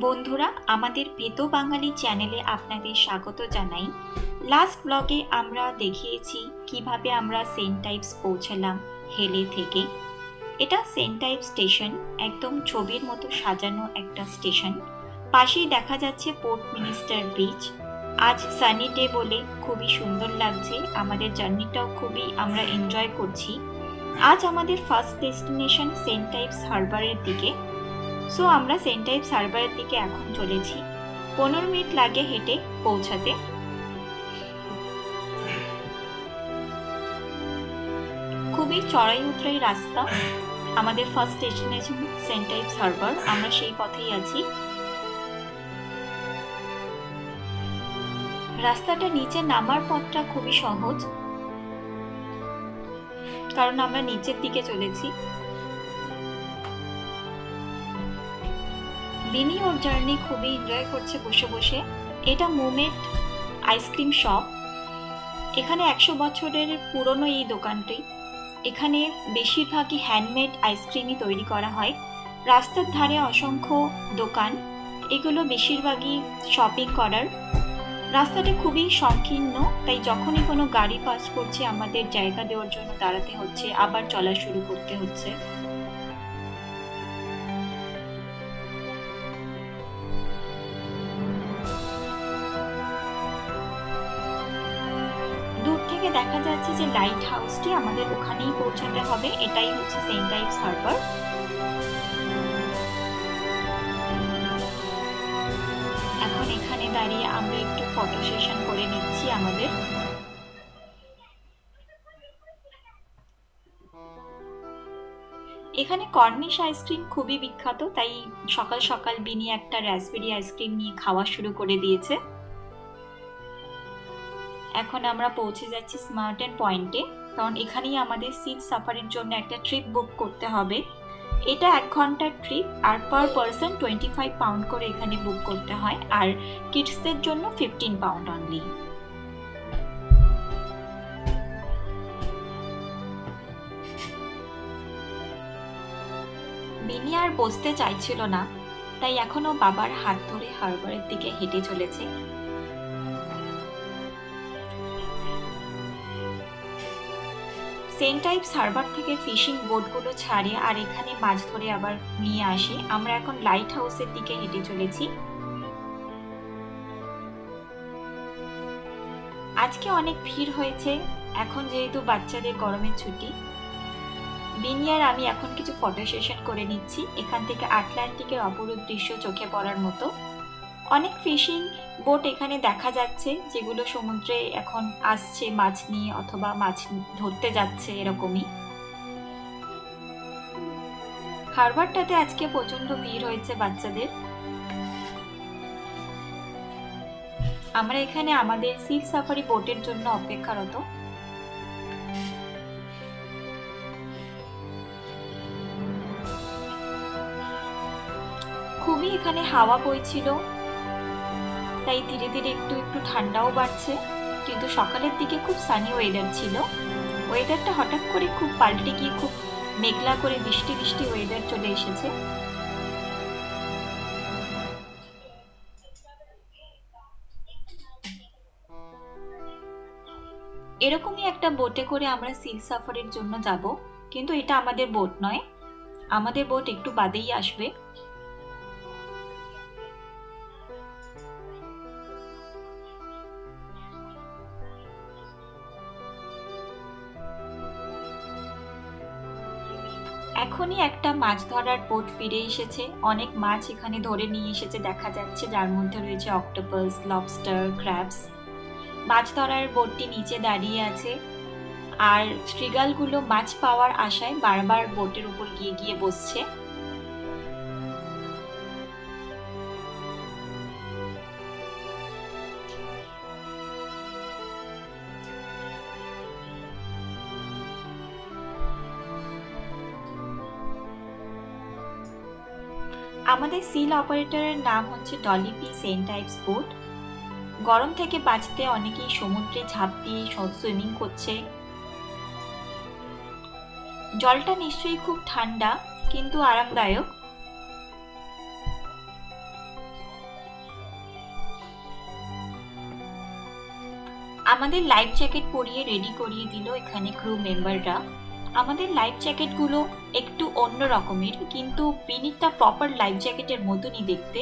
বন্ধুরা, আমাদের পেতো বাঙালি চ্যানেলে আপনাদের স্বাগত জানাই। লাস্ট ব্লগে আমরা দেখিয়েছি কিভাবে আমরা সেন্ট টাইপস পৌঁছালাম হেলে থেকে। এটা সেন্ট টাইপস স্টেশন, একদম ছবির মতো সাজানো একটা স্টেশন। পাশেই দেখা যাচ্ছে পোর্ট মিনিস্টার ব্রিজ। আজ সানি ডে বলে খুবই সুন্দর লাগছে, আমাদের জার্নিটাও খুবই আমরা এনজয় করছি। আজ আমাদের ফার্স্ট ডেস্টিনেশন সেন্ট টাইপস হারবারের দিকে। সো আমরা সেন্ট টাইপস হারবারের দিকে এখন চলেছি। 15 মিনিট লাগে হেঁটে পৌঁছাতে। খুবই চড়াই উতরাই রাস্তা। আমাদের ফার্স্ট ডেস্টিনেশন সেন্ট টাইপস হারবার, আমরা সেই পথেই আছি। রাস্তাটা নিচে নামার পথটা খুবই সহজ, কারণ আমরা নিচের দিকে চলেছি। বিনি ওর জার্নি খুবই এনজয় করছে বসে বসে। এটা মুমেট আইসক্রিম শপ। এখানে 100 বছরের পুরনো এই দোকানটি। এখানে বেশিরভাগই হ্যান্ডমেড আইসক্রিমই তৈরি করা হয়। রাস্তার ধারে অসংখ্য দোকান, এগুলো বেশিরভাগই শপিং করার। রাস্তাটা খুবই সংকীর্ণ, তাই যখনই কোনো গাড়ি পাস করছে আমাদের জায়গা দেওয়ার জন্য দাঁড়াতে হচ্ছে, আবার চলা শুরু করতে হচ্ছে। দূর থেকে দেখা যাচ্ছে যে লাইট হাউসটি, আমাদের ওখানেই পৌঁছাতে হবে। এটাই হচ্ছে সেন্ট টাইপস হারবার। এখন এখানে দাঁড়িয়ে আমরা একটু ফটো সেশন করে নিচ্ছি আমাদের। এখানে কর্নিশ আইসক্রিম খুবই বিখ্যাত, তাই সকাল সকাল বিনি একটা রাসবেরি আইসক্রিম নিয়ে খাওয়া শুরু করে দিয়েছে। এখন আমরা পৌঁছে যাচ্ছি স্মার্টেন পয়েন্টে, কারণ এখানেই আমাদের সিট সাফারির জন্য একটা ট্রিপ বুক করতে হবে। এটা 1 ঘন্টার ট্রিপ, আর পার পারসন 25 পাউন্ড করে এখানে বুক করতে হয়, আর কিডসদের জন্য 15 পাউন্ড অনলি। বিনি আর বসতে চাইছিল না, তাই এখনো বাবার হাত ধরে হারবারের দিকে হেঁটে চলেছে। সেন্ট টাইপস হারবার থেকে ফিশিং বোটগুলো ছাড়ে আর এখানে মাছ ধরে আবার নিয়ে আসে। আমরা এখন লাইট হাউসের দিকে হেঁটে চলেছি। আজকে অনেক ভিড় হয়েছে, এখন যেহেতু বাচ্চাদের গরমের ছুটি। বিনি আর আমি এখন কিছু ফটো সেশন করে নিচ্ছি। এখান থেকে আটলান্টিকের অপরূপ দৃশ্য চোখে পড়ার মতো। অনেক ফিশিং বোট এখানে দেখা যাচ্ছে, যেগুলো সমুদ্রে এখন আসছে মাছ নিয়ে অথবা মাছ ধরতে যাচ্ছে, এরকমই। হারবারটাতে আজকে প্রচন্ড ভিড় হয়েছে বাচ্চাদের। আমরা এখানে আমাদের সিট সাফারি বোটের জন্য অপেক্ষারত। খুবই এখানে হাওয়া বইছিল, তাই ধীরে ধীরে একটু একটু ঠান্ডাও বাড়ছে। কিন্তু সকালের দিকে খুব সানি ওয়েদার ছিল। ওয়েদারটা হঠাৎ করে খুব পাল্টে গিয়ে খুব মেঘলা করে বৃষ্টি বৃষ্টি ওয়েদার চলে এসেছে। এরকমই একটা বোটে করে আমরা সিল সাফারির জন্য যাব, কিন্তু এটা আমাদের বোট নয়, আমাদের বোট একটু বাদেই আসবে। এখনই একটা মাছ ধরার বোট ফিরে এসেছে। অনেক মাছ এখানে ধরে নিয়ে এসেছে দেখা যাচ্ছে, যার মধ্যে রয়েছে অক্টোপাস, লবস্টার, ক্র্যাবস। মাছ ধরার বোটটি নিচে দাঁড়িয়ে আছে, আর স্ট্রিগালগুলো মাছ পাওয়ার আশায় বারবার বোটের উপর গিয়ে গিয়ে বসছে। আমাদের সিল অপারেটরের নাম হচ্ছে ডলিপি সেন্ট টাইপস বোট। গরম থেকে বাঁচতে অনেকেই সমুদ্রে ঝাঁপ দিয়ে সুইমিং করছে। জলটা নিশ্চয়ই খুব ঠান্ডা, কিন্তু আরামদায়ক। আমাদের লাইফ জ্যাকেট পরিয়ে রেডি করিয়ে দিল এখানে ক্রু মেম্বাররা। আমাদের লাইফ জ্যাকেটগুলো একটু অন্য রকমের, কিন্তু বিনিটটা প্রপার লাইফ জ্যাকেটের মতনই দেখতে।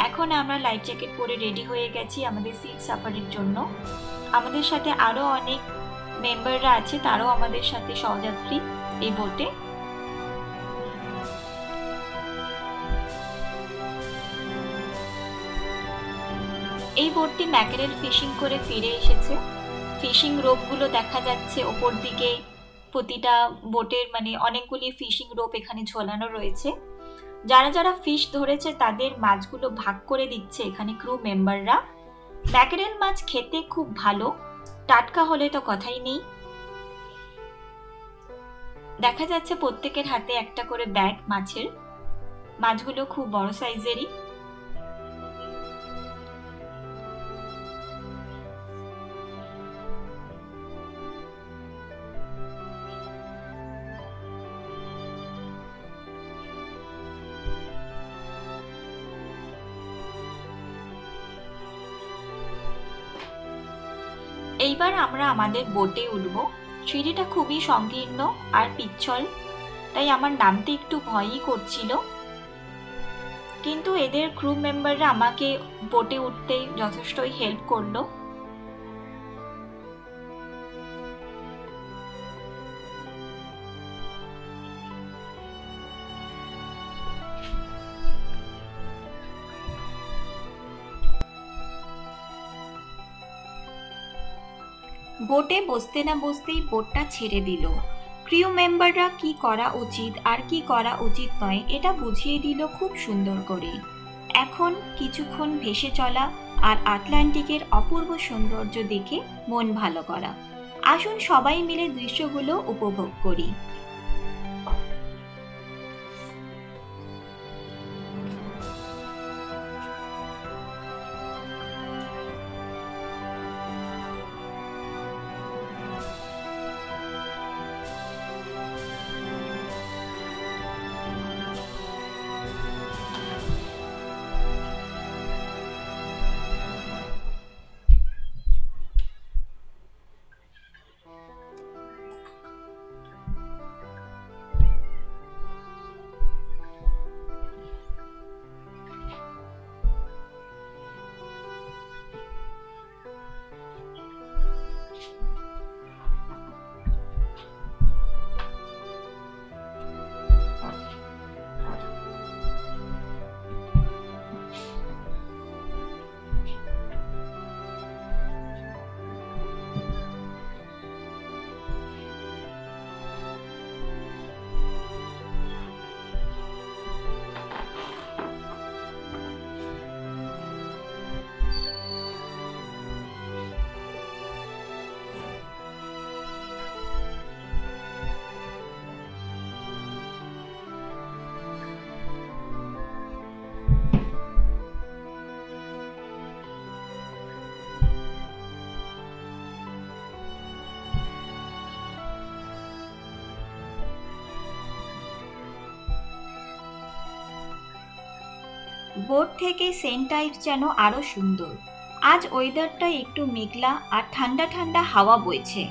এখন আমরা লাইফ জ্যাকেট পরে রেডি হয়ে গেছি আমাদের সি সাফারির জন্য। আমাদের সাথে আরো অনেক মেম্বাররা আছে, তারাও আমাদের সাথে সহযাত্রী এই বোটে। এই বোটটি ম্যাকেরেল ফিশিং করে ফিরে এসেছে। ফিশিং রোপগুলো দেখা যাচ্ছে ওপর দিকে, প্রতিটা বোটের অনেকগুলি ফিশিং রোপ এখানে ঝোলানো রয়েছে। যারা যারা ফিশ ধরেছে তাদের মাছগুলো ভাগ করে দিচ্ছে এখানে ক্রু মেম্বাররা। ম্যাকেরেল মাছ খেতে খুব ভালো, টাটকা হলে তো কথাই নেই। দেখা যাচ্ছে প্রত্যেকের হাতে একটা করে ব্যাগ মাছের। মাছগুলো খুব বড় সাইজেরই। এইবার আমরা আমাদের বোটে উঠব। সিঁড়িটা খুবই সংকীর্ণ আর পিচ্ছল, তাই আমার নামতে একটু ভয়ই করছিল, কিন্তু এদের ক্রু মেম্বাররা আমাকে বোটে উঠতে যথেষ্টই হেল্প করলো। বোটে বসতে না বসতেই বোটটা ছেড়ে দিল। ক্রিউ মেম্বাররা কি করা উচিত আর কি করা উচিত নয় এটা বুঝিয়ে দিল খুব সুন্দর করে। এখন কিছুক্ষণ ভেসে চলা আর আটলান্টিকের অপূর্ব সৌন্দর্য দেখে মন ভালো করা। আসুন সবাই মিলে দৃশ্যগুলো উপভোগ করি। বোট থেকে সেন্ট টাইপস যেন আরো সুন্দর। আজ ওয়েদারটা একটু মেঘলা আর ঠান্ডা ঠান্ডা হাওয়া বইছে।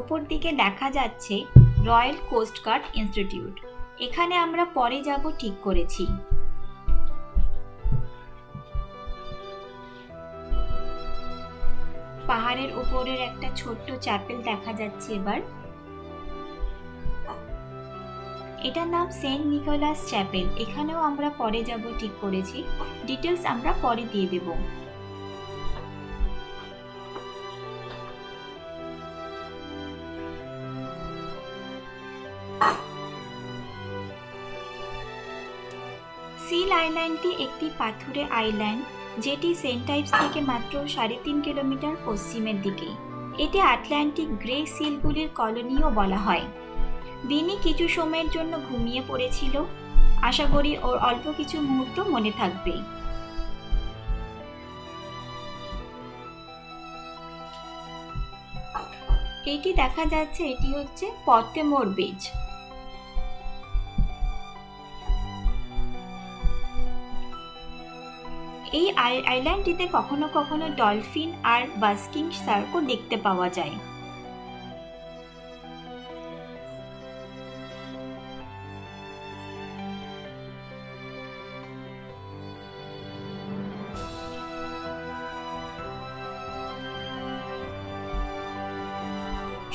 ওপর দিকে দেখা যাচ্ছে রয়্যাল কোস্ট গার্ড ইনস্টিটিউট। এখানে আমরা পরে যাব ঠিক করেছি। পাহাড়ের উপরের একটা ছোট্ট চ্যাপেল দেখা যাচ্ছে এবার। এটার নাম সেন্ট নিকোলাস চ্যাপেল। এখানেও আমরা পরে যাব ঠিক করেছি, ডিটেলস আমরা পরে দিয়ে দেব। সিল আইল্যান্ডটি একটি পাথুরে আইল্যান্ড, যেটি সেন্ট টাইপস থেকে মাত্র 3.5 কিলোমিটার পশ্চিমের দিকে। এটি আটলান্টিক গ্রে সিলগুলির কলোনিও বলা হয়। বিনি কিছু সময়ের জন্য ঘুমিয়ে পড়েছিল। আশা করি ওর অল্প কিছু মুহূর্ত মনে থাকবে। এটি দেখা যাচ্ছে, এটি হচ্ছে পটেমোর বিচ। এই আইল্যান্ডটিতে কখনো কখনো ডলফিন আর বাস্কিং শার্কও দেখতে পাওয়া যায়।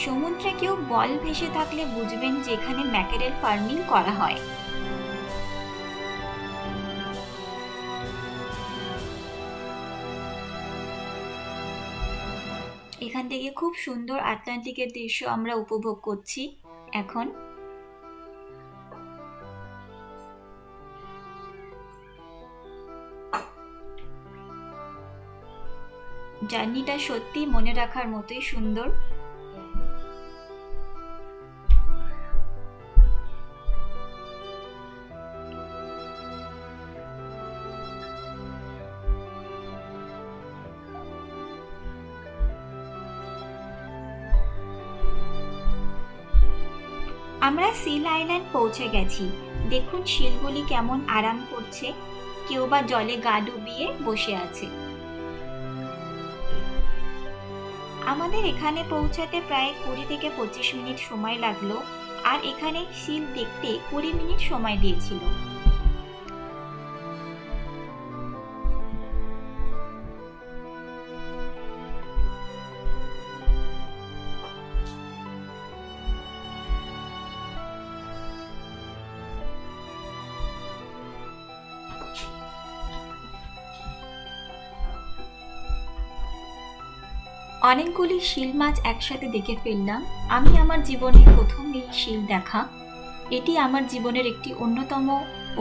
সমুদ্রে কেউ বল ভেসে থাকলে বুঝবেন যে এখানে ম্যাকেরেল ফার্মিং করা হয়। এখান থেকে খুব সুন্দর আটলান্টিকের দৃশ্য আমরা উপভোগ করছি এখন। জার্নিটা সত্যি মনে রাখার মতোই সুন্দর। আমরা সিল আইল্যান্ড পৌঁছে গেছি। দেখুন শিলগুলি কেমন আরাম করছে, কেউ বা জলে গা ডুবিয়ে বসে আছে। আমাদের এখানে পৌঁছাতে প্রায় 20 থেকে 25 মিনিট সময় লাগলো, আর এখানে শিল দেখতে 20 মিনিট সময় দিয়েছিল। অনেকগুলি শিল মাছ একসাথে দেখে ফেললাম। আমি আমার জীবনে প্রথম এই শিল দেখা। এটি আমার জীবনের একটি অন্যতম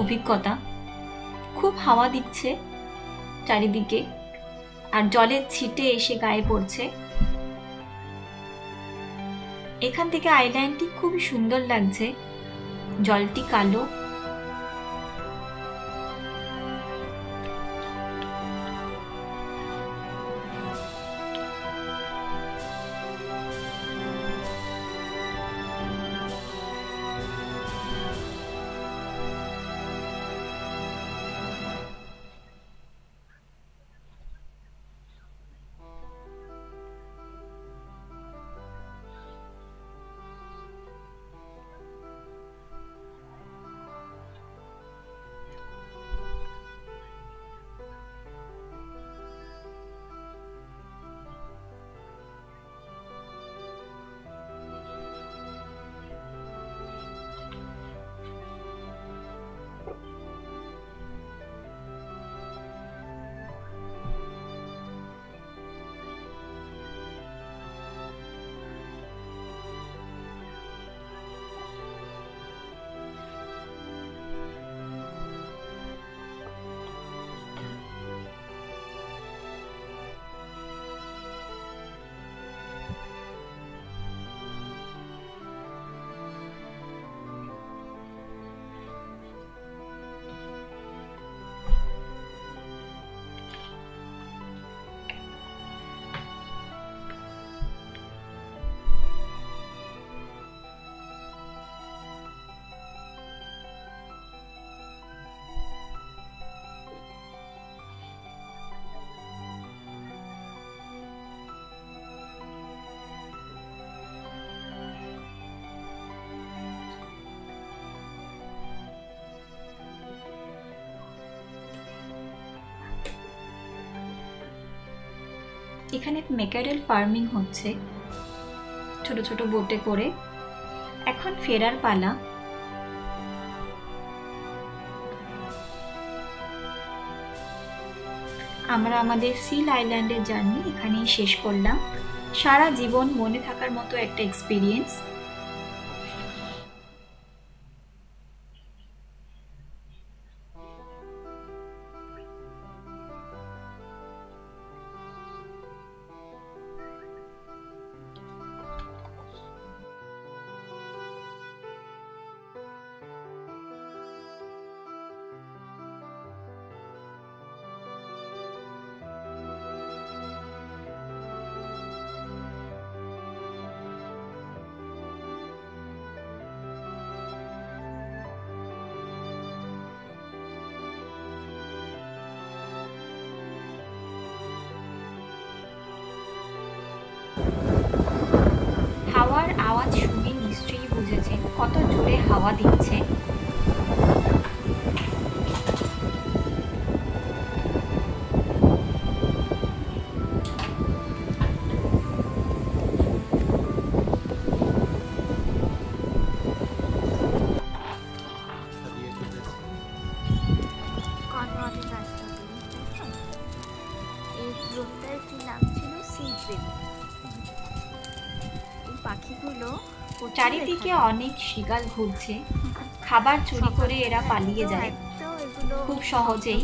অভিজ্ঞতা। খুব হাওয়া দিচ্ছে চারিদিকে, আর জলের ছিটে এসে গায়ে পড়ছে। এখান থেকে আইল্যান্ডটি খুবই সুন্দর লাগছে। জলটি কালো। এখানে ম্যাকেরেল ফার্মিং হচ্ছে ছোট ছোট বোটে করে। এখন ফেরার পালা। আমরা আমাদের সিল আইল্যান্ডের জার্নি এখানেই শেষ করলাম। সারা জীবন মনে থাকার মতো একটা এক্সপিরিয়েন্স। হাওয়ার আওয়াজ শুনে নিশ্চয়ই বুঝেছেন কত জোরে হাওয়া দিচ্ছে। চারিদিকে অনেক শিগাল ঘুরছে, খাবার চুরি করে এরা পালিয়ে যায় খুব সহজেই।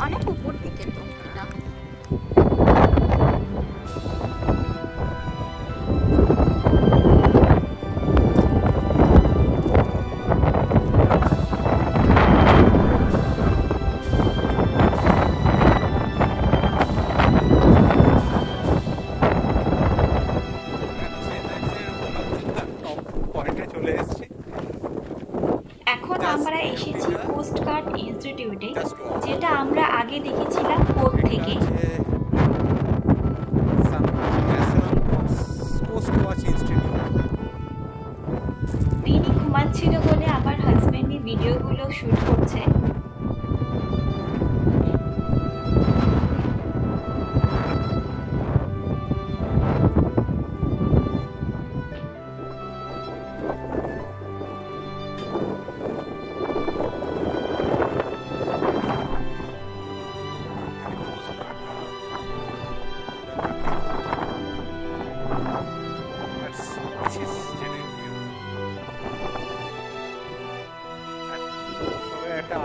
অনেক উপর দিকে তো আমরা এসেছি কোস্টগার্ড ইনস্টিটিউটে, যেটা আমরা আগে দেখেছিলাম পোর্ট থেকে। তিনি ঘুমাচ্ছিল বলে আমার হাজবেন্ডই ভিডিওগুলো শুট করছে।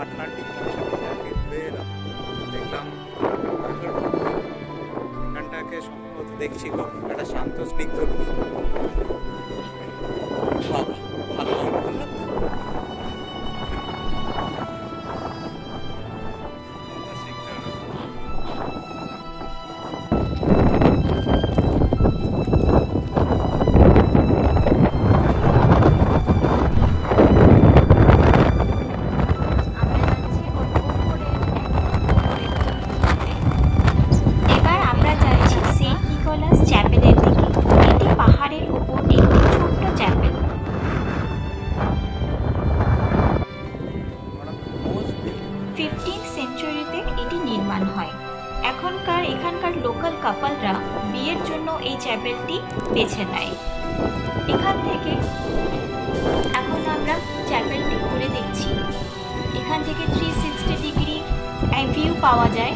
আটলান্টিক দেখলাম এখানটাকে সম্ভবত দেখছি খুব একটা শান্ত স্নিগ্ধ ভালো এখানকার লোকাল কাপলরা বিয়ের জন্য এই চ্যাপেলটি বেছে নেয়। এখান থেকে এখন আমরা চ্যাপেলটি ঘুরে দেখছি। এখান থেকে 360 ডিগ্রি ভিউ পাওয়া যায়।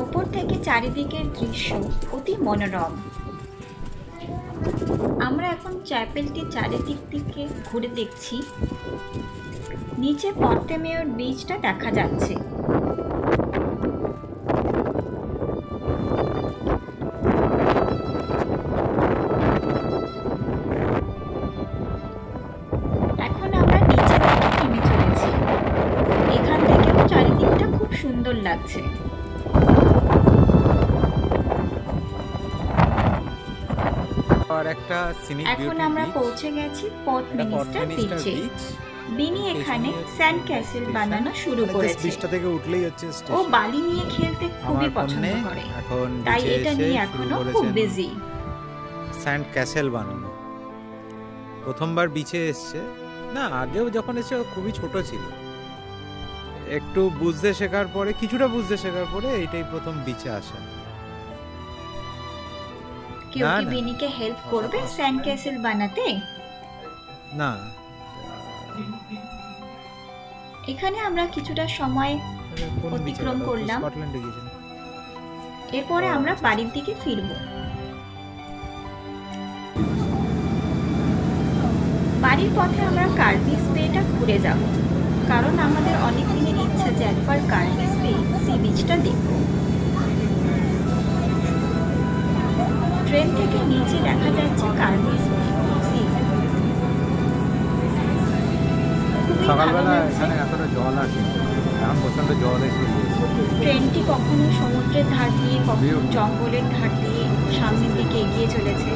ওপর থেকে চারিদিকের দৃশ্য অতি মনোরম। আমরা এখন চ্যাপেলটি চারিদিক থেকে ঘুরে দেখছি। নিচে পর্তেমেয়র বিচটা দেখা যাচ্ছে। এখন আমরা নিচে থেকে নেমে চলেছি। এখান থেকেও চারিদিকটা খুব সুন্দর লাগছে। এখন আমরা পৌঁছে গেছি পোর্ট মিনিস্টার বিচে। বিনি এখানে স্যান্ড ক্যাসেল বানানো শুরু করেছে। বিচটা থেকে উঠলেই হচ্ছে স্টেশন। ও বালি নিয়ে খেলতে খুবই পছন্দ করে, তাই এটা নিয়ে এখনো খুব বিজি। স্যান্ড ক্যাসেল বানানো প্রথমবার বিচে এসছে না, আগেও যখন এসে খুবই ছোট ছিল। একটু বুঝতে শেখার পরে, কিছুটা বুঝতে শেখার পরে এইটাই প্রথম বিচে আসা। কেউ কি বিনিকে হেল্প করবে স্যান্ড ক্যাসেল বানাতে? না, এখানে আমরা কিছুটা সময় অতিক্রম করলাম, স্কটল্যান্ডে গিয়েছিলাম। এরপরে আমরা বাড়ির দিকে ফিরব। বাড়ির পথে আমরা কার্বিস বেটা ঘুরে যাব, কারণ আমাদের অনেক দিনের ইচ্ছা যে একবার কার্বিস বে সি বিচটা দেখব। ট্রেন থেকে নিচে দেখা যাচ্ছে কার্বিস বে সি। সকালবেলা এখানে এতটা জল আসে, এখন প্রচন্ড জল এসে ট্রেনটি কখনো সমুদ্রের ধার দিয়ে, কখনো জঙ্গলের ধার দিয়ে সামনের দিকে এগিয়ে চলেছে।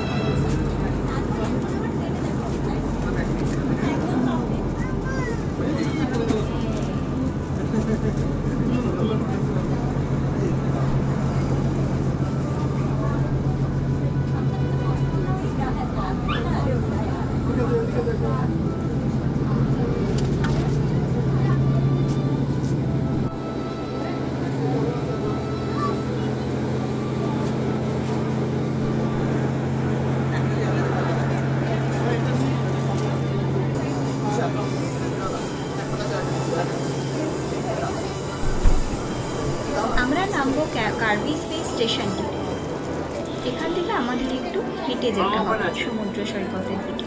আমরা নামবো কার্বিস বে স্টেশনটিতে। এখান থেকে আমাদের একটু হেঁটে যেতে হবে সমুদ্র সৈকতের দিকে।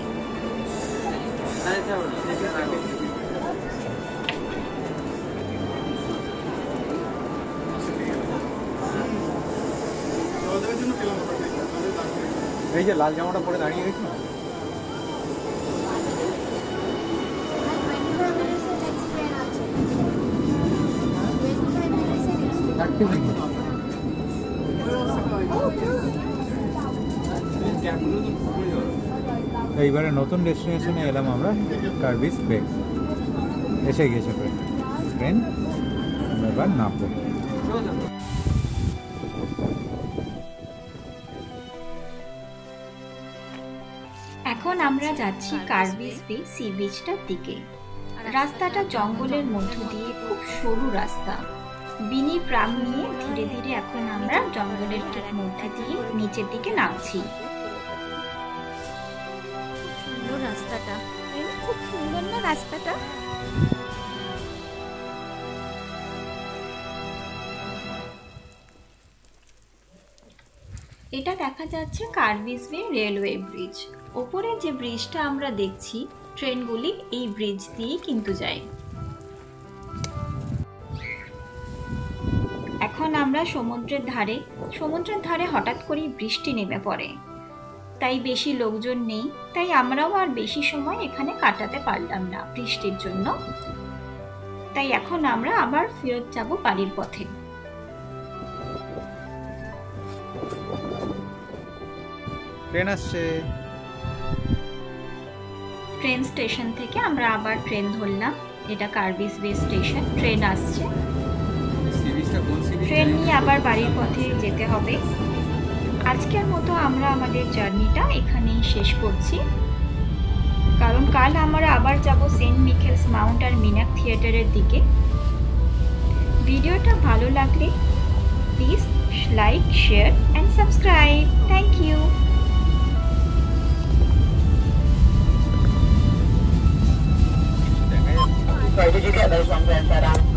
এই যে লাল জামাটা পরে দাঁড়িয়ে গেছি, এইবারে নতুন ডেস্টিনেশনে এলাম আমরা, কার্বিস বে এসে গিয়েছে ট্রেন। আমরা এবার নামবো। এখন আমরা যাচ্ছি কার্বিস বে সি বিচটার দিকে। রাস্তাটা জঙ্গলের মধ্য দিয়ে, খুব সরু রাস্তা। বিনি প্রাণ নিয়ে ধীরে ধীরে এখন আমরা জঙ্গলের মধ্যে দিয়ে নিচের দিকে নামছি। সুন্দর রাস্তাটা, খুব সুন্দর না রাস্তাটা? এটা দেখা যাচ্ছে কার্বিস বে রেলওয়ে ব্রিজ। ওপরে যে ব্রিজটা আমরা দেখছি, ট্রেনগুলি এই ব্রিজ দিয়ে কিন্তু যায়। এখন আমরা সমুদ্রের ধারে হঠাৎ করে বৃষ্টি নেমে পড়ে, তাই বেশি লোকজন নেই, তাই আমরাও আর বেশি সময় এখানে কাটাতে পারলাম না বৃষ্টির জন্য। তাই এখন আমরা আবার ফেরত যাব বাড়ির পথে। ট্রেন আসছে। ট্রেন স্টেশন থেকে আমরা আবার ট্রেন ধরলাম। এটা কার্বিস বে স্টেশন, ট্রেন আসছে। ট্রেন নিয়ে আবার বাড়ির পথে যেতে হবে। আজকের মতো আমরা আমাদের জার্নিটা এখানেই শেষ করছি, কারণ কাল আমরা আবার যাব সেন্ট মিকেলস মাউন্ট আর মিনাক থিয়েটারের দিকে। ভিডিওটা ভালো লাগলে please like, share and subscribe. Thank you. Sorry, did you get those ones there, Sarah?